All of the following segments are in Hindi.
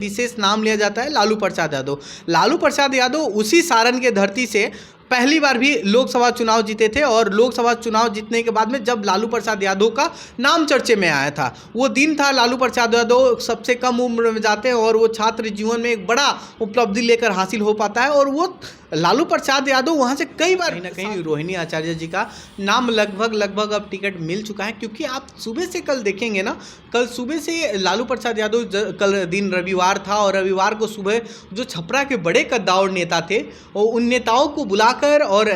विशेष नाम लिया जाता है लालू प्रसाद यादव। लालू प्रसाद यादव उसी सारण के धरती से पहली बार भी लोकसभा चुनाव जीते थे और लोकसभा चुनाव जीतने के बाद में जब लालू प्रसाद यादव का नाम चर्चे में आया था, वो दिन था लालू प्रसाद यादव सबसे कम उम्र में जाते हैं और वो छात्र जीवन में एक बड़ा उपलब्धि लेकर हासिल हो पाता है। और वो लालू प्रसाद यादव वहाँ से कई बार कहीं ना कहीं रोहिणी आचार्य जी का नाम लगभग अब टिकट मिल चुका है, क्योंकि आप सुबह से कल देखेंगे ना, कल सुबह से लालू प्रसाद यादव कल दिन रविवार था और रविवार को सुबह जो छपरा के बड़े कद्दावर नेता थे उन नेताओं को बुलाकर और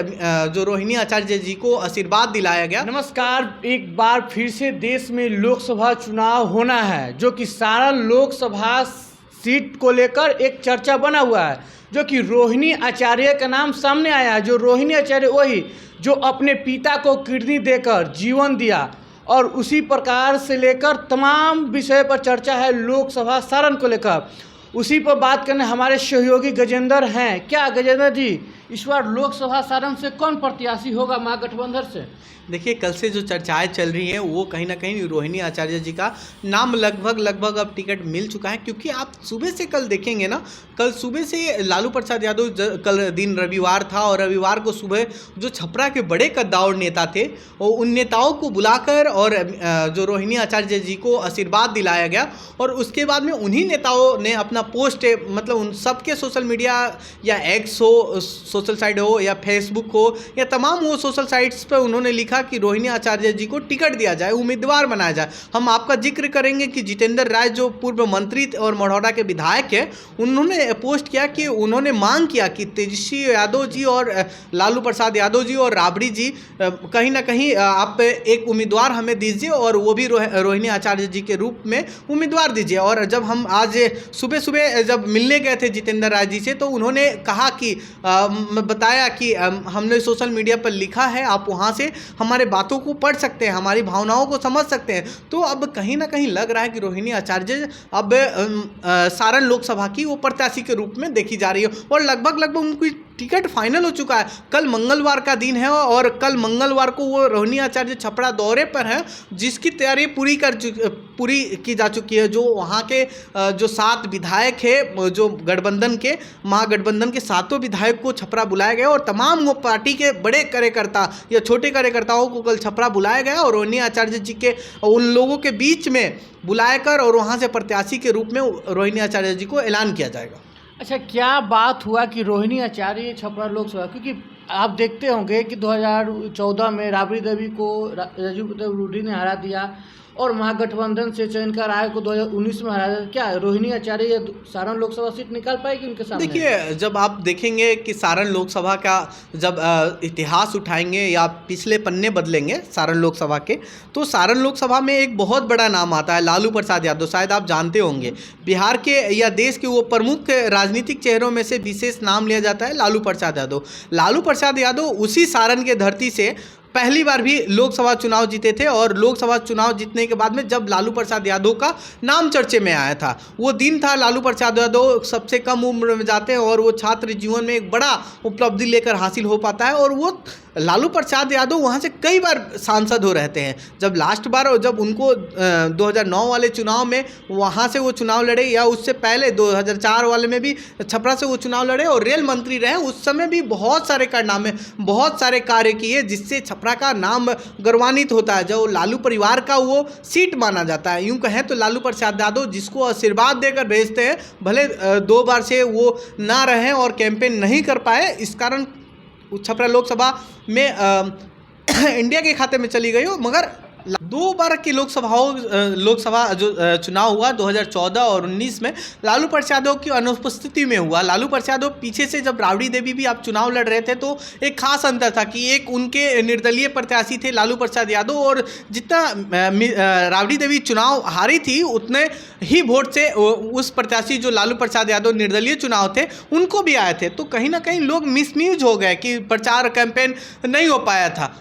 जो रोहिणी आचार्य जी को आशीर्वाद दिलाया गया। नमस्कार, एक बार फिर से देश में लोकसभा चुनाव होना है, जो कि सारण लोकसभा सीट को लेकर एक चर्चा बना हुआ है, जो कि रोहिणी आचार्य का नाम सामने आया है। जो रोहिणी आचार्य वही जो अपने पिता को किडनी देकर जीवन दिया, और उसी प्रकार से लेकर तमाम विषय पर चर्चा है लोकसभा सारण को लेकर। उसी पर बात करने हमारे सहयोगी गजेंद्र हैं। क्या गजेंद्र जी, इस बार लोकसभा सारण से कौन प्रत्याशी होगा महागठबंधन से? देखिए, कल से जो चर्चाएं चल रही हैं वो कहीं ना कहीं रोहिणी आचार्य जी का नाम लगभग अब टिकट मिल चुका है, क्योंकि आप सुबह से कल देखेंगे ना, कल सुबह से लालू प्रसाद यादव कल दिन रविवार था और रविवार को सुबह जो छपरा के बड़े कद्दावर नेता थे उन नेताओं को बुलाकर और जो रोहिणी आचार्य जी को आशीर्वाद दिलाया गया। और उसके बाद में उन्हीं नेताओं ने अपना पोस्ट, मतलब उन सबके सोशल मीडिया या एक्स हो सोशल साइट हो या फेसबुक हो या तमाम वो सोशल साइट्स पर उन्होंने लिखा कि रोहिणी आचार्य जी को टिकट दिया जाए, उम्मीदवार बनाया जाए। हम आपका जिक्र करेंगे कि जितेंद्र राय जो पूर्व मंत्री और मढ़ौरा के विधायक हैं, उन्होंने पोस्ट किया कि उन्होंने मांग किया कि तेजस्वी यादव जी और लालू प्रसाद यादव जी और राबड़ी जी कहीं ना कहीं आप एक उम्मीदवार हमें दीजिए और वो भी रोहिणी आचार्य जी के रूप में उम्मीदवार दीजिए। और जब हम आज सुबह जब मिलने गए थे जितेंद्र राय जी से, तो उन्होंने कहा कि बताया कि हमने सोशल मीडिया पर लिखा है, आप वहाँ से हमारे बातों को पढ़ सकते हैं, हमारी भावनाओं को समझ सकते हैं। तो अब कहीं ना कहीं लग रहा है कि रोहिणी आचार्य अब सारण लोकसभा की वो प्रत्याशी के रूप में देखी जा रही है और लगभग उनकी टिकट फाइनल हो चुका है। कल मंगलवार का दिन है और कल मंगलवार को वो रोहिणी आचार्य छपरा दौरे पर है, जिसकी तैयारी पूरी की जा चुकी है। जो वहाँ के जो 7 विधायक है, जो गठबंधन के महागठबंधन के 7 विधायक को छपरा बुलाया गया और तमाम वो पार्टी के बड़े कार्यकर्ता या छोटे कार्यकर्ताओं को कल छपरा बुलाया गया और रोहिणी आचार्य जी के उन लोगों के बीच में बुलाकर और वहाँ से प्रत्याशी के रूप में रोहिणी आचार्य जी को ऐलान किया जाएगा। अच्छा, क्या बात हुआ कि रोहिणी आचार्य छपरा लोकसभा, क्योंकि आप देखते होंगे कि 2014 में राबड़ी देवी को राजीव प्रताप रूडी ने हरा दिया और महागठबंधन से चयन कर आयोग को 2019 में हरा दिया। क्या रोहिणी आचार्य ये सारण लोकसभा सीट निकाल पाएगी उनके सामने? देखिए, जब आप देखेंगे कि सारण लोकसभा का जब इतिहास उठाएंगे या पिछले पन्ने बदलेंगे सारण लोकसभा के, तो सारण लोकसभा में एक बहुत बड़ा नाम आता है लालू प्रसाद यादव। शायद आप जानते होंगे, बिहार के या देश के वो प्रमुख राजनीतिक चेहरों में से विशेष नाम लिया जाता है लालू प्रसाद यादव। लालू प्रसाद यादव उसी सारण के धरती से पहली बार भी लोकसभा चुनाव जीते थे और लोकसभा चुनाव जीतने के बाद में जब लालू प्रसाद यादव का नाम चर्चे में आया था, वो दिन था लालू प्रसाद यादव सबसे कम उम्र में जाते हैं और वो छात्र जीवन में एक बड़ा उपलब्धि लेकर हासिल हो पाता है। और वो लालू प्रसाद यादव वहाँ से कई बार सांसद हो रहते हैं। जब लास्ट बार जब उनको 2009 वाले चुनाव में वहाँ से वो चुनाव लड़े, या उससे पहले 2004 वाले में भी छपरा से वो चुनाव लड़े और रेल मंत्री रहे, उस समय भी बहुत सारे कारनामे, बहुत सारे कार्य किए जिससे छपरा का नाम गौरवान्वित होता है, जो लालू परिवार का वो सीट माना जाता है। यूँ कहें तो लालू प्रसाद यादव जिसको आशीर्वाद देकर भेजते हैं, भले 2 बार से वो ना रहें और कैंपेन नहीं कर पाए, इस कारण छपरा लोकसभा में इंडिया के खाते में चली गई हो, मगर 2 बार की लोकसभा जो चुनाव हुआ 2014 और 19 में लालू प्रसाद यादव की अनुपस्थिति में हुआ। लालू प्रसाद यादव पीछे से जब राबड़ी देवी भी आप चुनाव लड़ रहे थे, तो एक खास अंतर था कि एक उनके निर्दलीय प्रत्याशी थे लालू प्रसाद यादव, और जितना राबड़ी देवी चुनाव हारी थी उतने ही वोट से उस प्रत्याशी जो लालू प्रसाद यादव निर्दलीय चुनाव थे उनको भी आए थे। तो कहीं ना कहीं लोग मिसयूज हो गए कि प्रचार कैंपेन नहीं हो पाया था।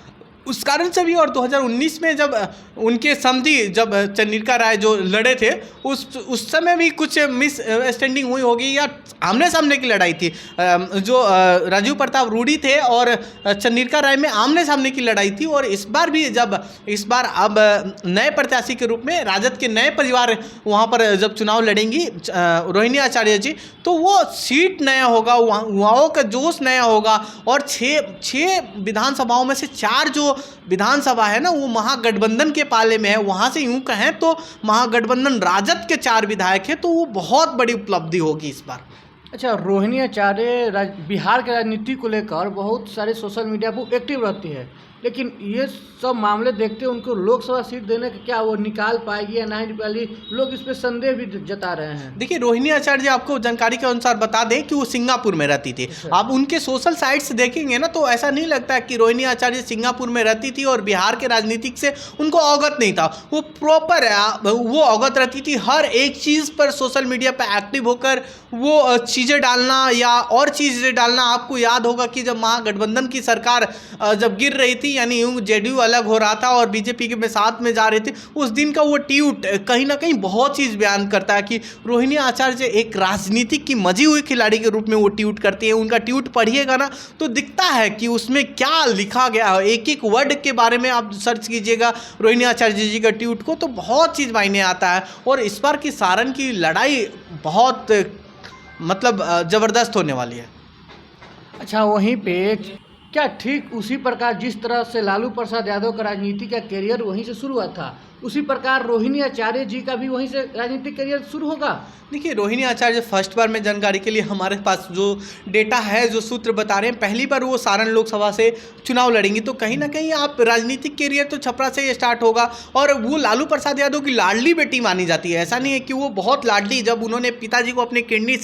उस कारण से भी, और 2019 में जब उनके समधी जब चंद्रिका राय जो लड़े थे उस समय भी कुछ मिस अंडरस्टैंडिंग हुई होगी या आमने सामने की लड़ाई थी। जो राजीव प्रताप रूडी थे और चंद्रिका राय में आमने सामने की लड़ाई थी। और इस बार भी जब इस बार अब नए प्रत्याशी के रूप में राजद के नए परिवार वहाँ पर जब चुनाव लड़ेंगी रोहिणी आचार्य जी, तो वो सीट नया होगा, युवाओं का जोश नया होगा। और छः विधानसभाओं में से 4 जो विधानसभा है ना वो महागठबंधन के पाले में है। वहाँ से यूँ कहें तो महागठबंधन राजद के 4 विधायक हैं, तो वो बहुत बड़ी उपलब्धि होगी इस बार। अच्छा, रोहिणी आचार्य बिहार के राजनीति को लेकर बहुत सारे सोशल मीडिया पर एक्टिव रहती है, लेकिन ये सब मामले देखते उनको लोकसभा सीट देने का क्या वो निकाल पाएगी या नहीं निकालेगी, लोग इस पे संदेह भी जता रहे हैं। देखिए, रोहिणी आचार्य आपको जानकारी के अनुसार बता दें कि वो सिंगापुर में रहती थी। आप उनके सोशल साइट्स देखेंगे ना तो ऐसा नहीं लगता कि रोहिणी आचार्य सिंगापुर में रहती थी और बिहार के राजनीतिक से उनको अवगत नहीं था। वो प्रॉपर वो अवगत रहती थी, हर एक चीज़ पर सोशल मीडिया पर एक्टिव होकर वो चीज़ें डालना या और चीज़ें डालना। आपको याद होगा कि जब महागठबंधन की सरकार जब गिर रही थी, यानी यूँ जेडीयू अलग हो रहा था और बीजेपी के साथ में जा रहे थे, उस दिन का वो ट्वीट कहीं ना कहीं बहुत चीज़ बयान करता है कि रोहिणी आचार्य एक राजनीतिक की मजी हुई खिलाड़ी के रूप में वो ट्वीट करती है। उनका ट्वीट पढ़िएगा ना तो दिखता है कि उसमें क्या लिखा गया है, एक एक वर्ड के बारे में आप सर्च कीजिएगा रोहिणी आचार्य जी का ट्वीट को तो बहुत चीज़ मायने आता है। और इस बार की सारण की लड़ाई बहुत मतलब ज़बरदस्त होने वाली है। अच्छा, वहीं पे क्या ठीक उसी प्रकार जिस तरह से लालू प्रसाद यादव का राजनीति का करियर वहीं से शुरू हुआ था, उसी प्रकार रोहिणी आचार्य जी का भी वहीं से राजनीतिक करियर शुरू होगा? देखिए, रोहिणी आचार्य फर्स्ट बार में जानकारी के लिए हमारे पास जो डेटा है, जो सूत्र बता रहे हैं, पहली बार वो सारण लोकसभा से चुनाव लड़ेंगी। तो कहीं ना कहीं आप राजनीतिक करियर तो छपरा से ही स्टार्ट होगा। और वो लालू प्रसाद यादव की लाडली बेटी मानी जाती है। ऐसा नहीं है कि वो बहुत लाडली, जब उन्होंने पिताजी को अपने किडनी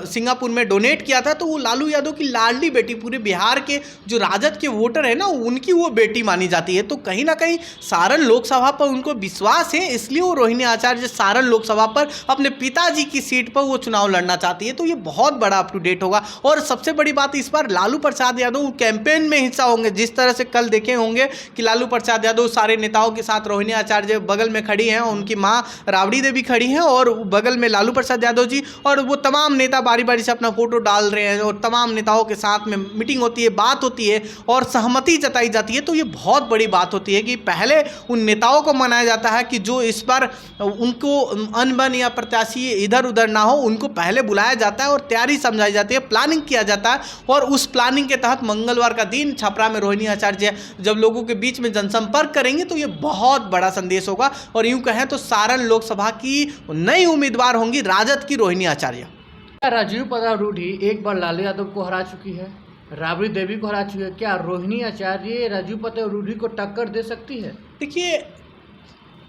सिंगापुर में डोनेट किया था तो वो लालू यादव की लाडली बेटी, पूरे बिहार के जो राजद के वोटर है ना उनकी वो बेटी मानी जाती है। तो कहीं ना कहीं सारण लोकसभा पर उनको विश्वास है, इसलिए वो रोहिणी आचार्य सारण लोकसभा पर अपने पिताजी की सीट पर वो चुनाव लड़ना चाहती है। तो ये बहुत बड़ा अप टू डेट होगा। और सबसे बड़ी बात, इस बार लालू प्रसाद यादव कैंपेन में हिस्सा होंगे। जिस तरह से कल देखे होंगे कि लालू प्रसाद यादव सारे नेताओं के साथ, रोहिणी आचार्य बगल में खड़ी हैं, उनकी माँ राबड़ी देवी खड़ी हैं और बगल में लालू प्रसाद यादव जी, और वो तमाम नेता बारी बारी से अपना फोटो डाल रहे हैं और तमाम नेताओं के साथ में मीटिंग होती है, बात होती है और सहमति जताई जाती है। तो ये बहुत बड़ी बात होती है कि पहले उन नेताओं को मनाया जाता है कि जो इस बार उनको अनबन या प्रत्याशी इधर उधर ना हो, उनको पहले बुलाया जाता है और तैयारी समझाई जाती है, प्लानिंग किया जाता है। और उस प्लानिंग के तहत मंगलवार का दिन छपरा में रोहिणी आचार्य जब लोगों के बीच में जनसंपर्क करेंगे तो ये बहुत बड़ा संदेश होगा। और यूं कहें तो सारण लोकसभा की नई उम्मीदवार होंगी राजद की रोहिणी आचार्य। राजीव प्रताप रूडी एक बार लालू यादव को हरा चुकी है, राबड़ी देवी को हरा चुकी है। क्या रोहिणी आचार्य राजीव प्रताप रूडी को टक्कर दे सकती है? देखिए,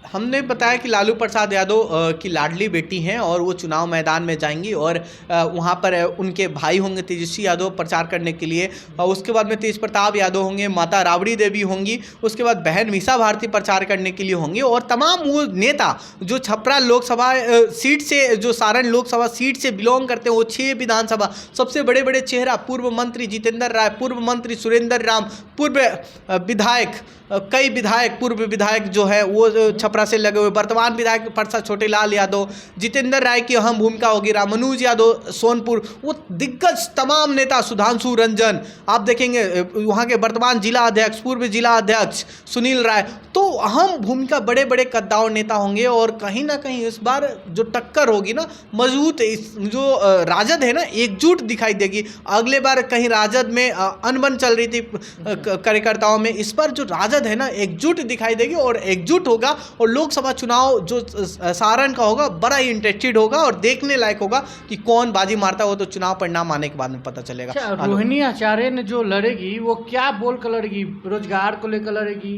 हमने बताया कि लालू प्रसाद यादव की लाडली बेटी हैं और वो चुनाव मैदान में जाएंगी और वहाँ पर उनके भाई होंगे तेजस्वी यादव प्रचार करने के लिए, उसके बाद में तेज प्रताप यादव होंगे, माता राबड़ी देवी होंगी, उसके बाद बहन मीसा भारती प्रचार करने के लिए होंगे। और तमाम वो नेता जो छपरा लोकसभा सीट से, जो सारण लोकसभा सीट से बिलोंग करते हैं, वो 6 विधानसभा सबसे बड़े बड़े चेहरा, पूर्व मंत्री जितेंद्र राय, पूर्व मंत्री सुरेंद्र राम, पूर्व विधायक, कई विधायक, पूर्व विधायक जो है वो छपरा से लगे हुए, वर्तमान विधायक परसा छोटे लाल यादव, जितेंद्र राय की अहम भूमिका होगी, रामानुज यादव सोनपुर, वो दिग्गज तमाम नेता, सुधांशु रंजन, आप देखेंगे वहाँ के वर्तमान जिला अध्यक्ष, पूर्व जिला अध्यक्ष सुनील राय, तो अहम भूमिका बड़े बड़े कद्दावर नेता होंगे। और कहीं ना कहीं इस बार जो टक्कर होगी ना मजबूत, जो राजद है ना एकजुट दिखाई देगी। अगले बार कहीं राजद में अनबन चल रही थी कार्यकर्ताओं में, इस बार जो राजद है ना एकजुट दिखाई देगी और एकजुट होगा। और लोकसभा चुनाव जो सारण का होगा बड़ा ही इंटरेस्टेड होगा और देखने लायक होगा कि कौन बाजी मारता हो, तो चुनाव परिणाम आने के बाद में पता चलेगा। अच्छा, रोहिणी आचार्य ने जो लड़ेगी वो क्या बोल कर लड़ेगी? रोजगार को लेकर लड़ेगी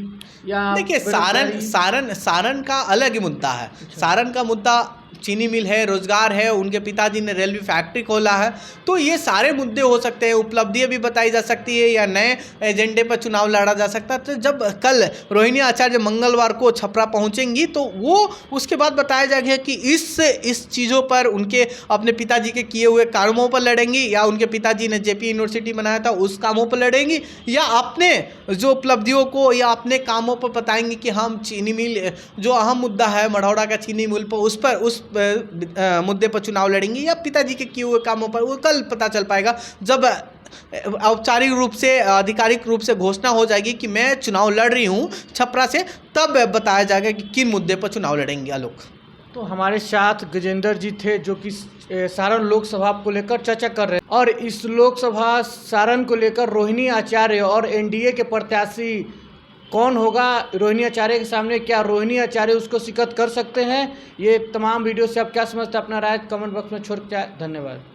या? देखिए, सारण का अलग ही मुद्दा है। सारण का मुद्दा चीनी मिल है, रोजगार है, उनके पिताजी ने रेलवे फैक्ट्री खोला है। तो ये सारे मुद्दे हो सकते हैं, उपलब्धियां भी बताई जा सकती है या नए एजेंडे पर चुनाव लड़ा जा सकता है। तो जब कल रोहिणी आचार्य मंगलवार को छपरा पहुंचेंगी तो वो उसके बाद बताया जाएगा कि इस चीज़ों पर उनके अपने पिताजी के किए हुए कामों पर लड़ेंगी, या उनके पिताजी ने जेपी यूनिवर्सिटी बनाया था उस कामों पर लड़ेंगी, या अपने जो उपलब्धियों को या अपने कामों पर बताएंगी कि हम चीनी मिल जो अहम मुद्दा है मढ़ौरा का चीनी मिल पर उस मुद्दे पर चुनाव लड़ेंगी, या पिताजी के किए हुए कामों पर, वो कल पता चल पाएगा जब औपचारिक रूप से आधिकारिक रूप से घोषणा हो जाएगी कि मैं चुनाव लड़ रही हूँ छपरा से, तब बताया जाएगा कि किन मुद्दे पर चुनाव लड़ेंगे। आलोक, तो हमारे साथ गजेंद्र जी थे जो कि सारण लोकसभा को लेकर चर्चा कर रहे हैं, और इस लोकसभा सारण को लेकर रोहिणी आचार्य और एनडीए के प्रत्याशी कौन होगा रोहिणी आचार्य के सामने, क्या रोहिणी आचार्य उसको शिकस्त कर सकते हैं, ये तमाम वीडियो से आप क्या समझते हैं, अपना राय कमेंट बॉक्स में छोड़ के। धन्यवाद।